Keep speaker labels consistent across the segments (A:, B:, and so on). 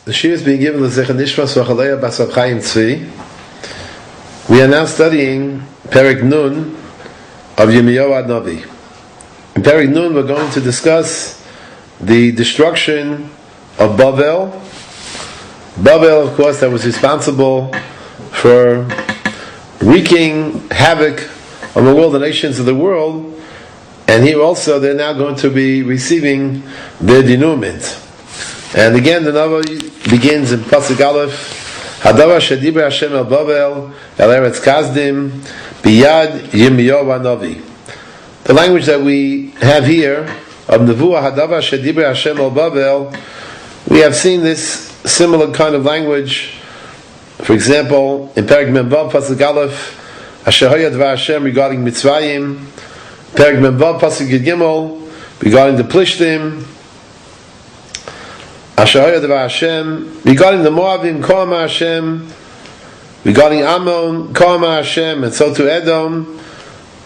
A: The Shir is being given to Zecher Nishmas V'Chaleya Bas Reb Chaim Tzvi. We are now studying Perek Nun of Yirmiyahu Navi. In Perek Nun, we're going to discuss the destruction of Bavel. Bavel, of course, that was responsible for wreaking havoc among all the nations of the world. And here also, they're now going to be receiving their denouement. And again, the novel begins in Pasuk Aleph. Hadavar shediber Hashem el Bavel el Eretz Kazdim biyad Yirmiyahu Navi. The language that we have here of Nevuah Hadavar shediber Hashem el Bavel, we have seen this similar kind of language. For example, in Perek Memvav Pasuk Aleph, Asher Hayad Hashem regarding Mitzrayim. Perek Memvav Pasuk Yud Gimel regarding the Plishtim. Asher Hayad Hashem regarding the Moabim Kama Hashem, regarding Ammon Kama Hashem, and so to Edom.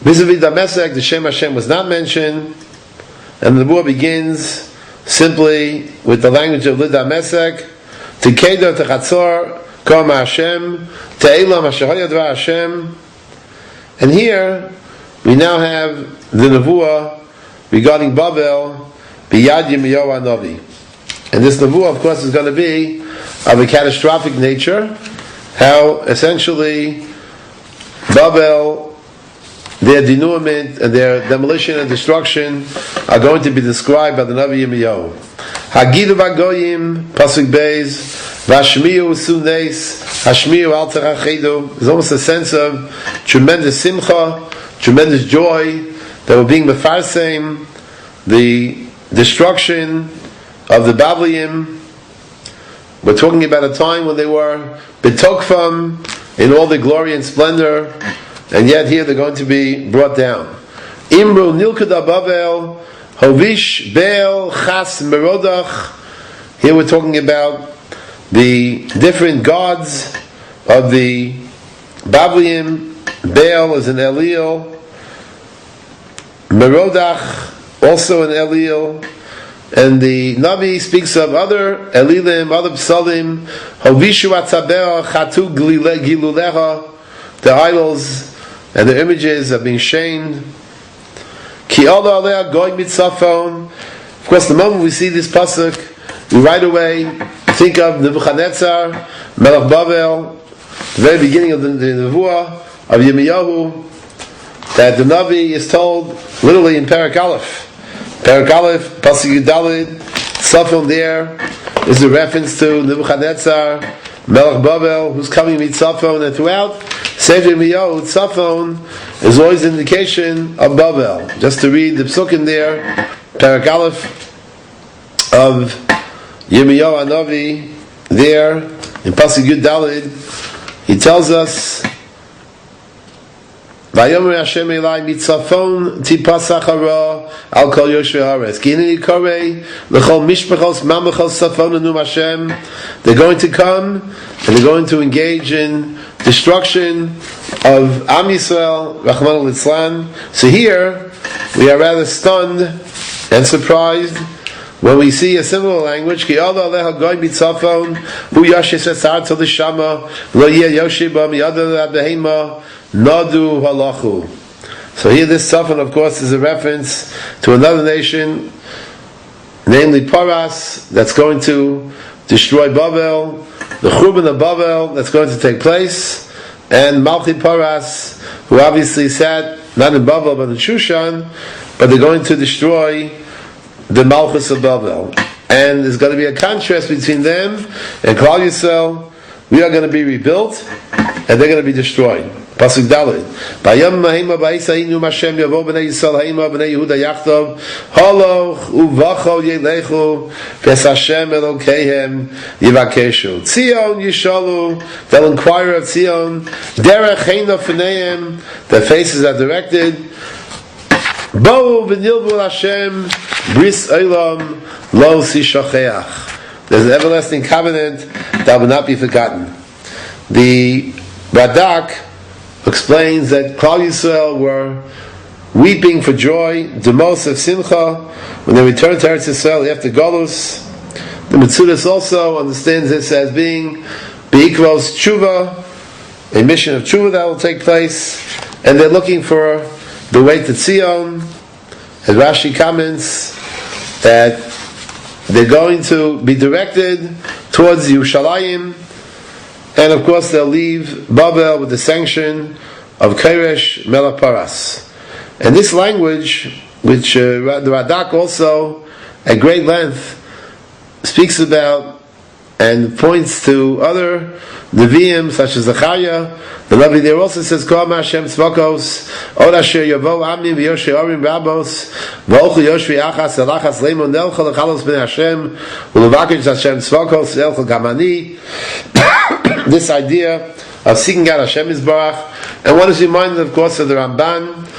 A: Vis-a-vis Damasek, the Shem Hashem was not mentioned, and the Nebuah begins simply with the language of Damasek. To Kedar, to Chatzor, Kama Hashem, to Elam, Asher Hayad Hashem. And here we now have the Nebuah regarding Bavel, Biyad Yirmiyahu Navi. And this Nebuah, of course, is going to be of a catastrophic nature. How essentially Bavel, their denouement and their demolition and destruction are going to be described by the Navi Yirmiyahu. Hagidu v'goyim, Pasuk Beis, Vashmiyu suneis, Hashmiyu al terachedu. There's almost a sense of tremendous simcha, tremendous joy that we're being mefarsem, the destruction of the Bavliim. We're talking about a time when they were betokfam in all their glory and splendor, and yet here they're going to be brought down. Imru nilkada Bavel hovish beel chas merodach. Here we're talking about the different gods of the Bavliim. Beel is an Elil, merodach also an Elil. And the Navi speaks of other Elilim, other Psalim, Hovishu Atzabeah, Chatu Giluleha, the idols and the images are being shamed. Ki Ola Alea Goy Mitzafon. Of course, the moment we see this pasuk, we right away think of Nebuchadnezzar, Melech Bavel, the very beginning of the Nevuah of Yirmiyahu, that the Navi is told literally in Perek Aleph. Perek Aleph, Pasuk Yudalid, Safon there is a reference to Nebuchadnezzar, Melech Bavel, who's coming to meet Safon, and throughout Sefer Yirmiyahu, Safon is always an indication of Bavel. Just to read the Psukim there, Perek Aleph of Yirmiyahu Navi, there in Pasuk Yudalid, he tells us, Vayomer Hashem Elai mitzafon tipasach hara al kol yoshvei haaretz. Ki hineni korei l'chol mishpachos mamachos safon anum Hashem. They're going to come and they're going to engage in destruction of Am Yisrael, Rachmana litzlan. So here we are rather stunned and surprised when we see a similar language. Ki Allah aleha goy mitzafon hu yashes esar tzol l'shama lo yeh yoshiba miyada behema Nadu halachu. So here this Safon, of course, is a reference to another nation, namely Paras, that's going to destroy Bavel, the Churban of Bavel that's going to take place, and Malchi Paras, who obviously sat not in Bavel but in Shushan, but they're going to destroy the Malchus of Bavel. And there's going to be a contrast between them and Klal Yisrael. We are going to be rebuilt, and they're going to be destroyed. Pasuk Daled. Bayam mahima ba'isayinu Hashem yavo b'nei Yisrael haima b'nei Yehuda yachtov haloch uvacho yelechu ves Hashem Elokeihem yivakeshu Tzion yishalu. They'll inquire of Tzion. Derech heina f'neihem. Their faces are directed. Bo'u v'nilvu Hashem bris olam lo sishacheach. There's an everlasting covenant that will not be forgotten. The Radak explains that Klal Yisrael were weeping for joy, Demos of Simcha, when they returned to Eretz Yisrael after Golus. The Metzudas also understands this as being Beikvos Tshuva, a mission of Tshuva that will take place, and they're looking for the way to Tzion. As Rashi comments that they're going to be directed towards Yerushalayim, and of course they'll leave Bavel with the sanction of Koresh Melech Paras. And this language, which the Radak also at great length speaks about and points to other Nevi'im such as Zechariah, the Levi there also says, Kol Hashem Tzvokos, Od Asher Yavo Amim V'Yoshei Orim Rabos, V'Olchu Yoshvi Achas Elachas Leimo Nelcha Lechalos B'nei Hashem, U'Levakish Hashem Tzvokos Elcha Gamani. This idea of seeking out Hashem Yisbarach, and one is reminded, of course, of the Ramban.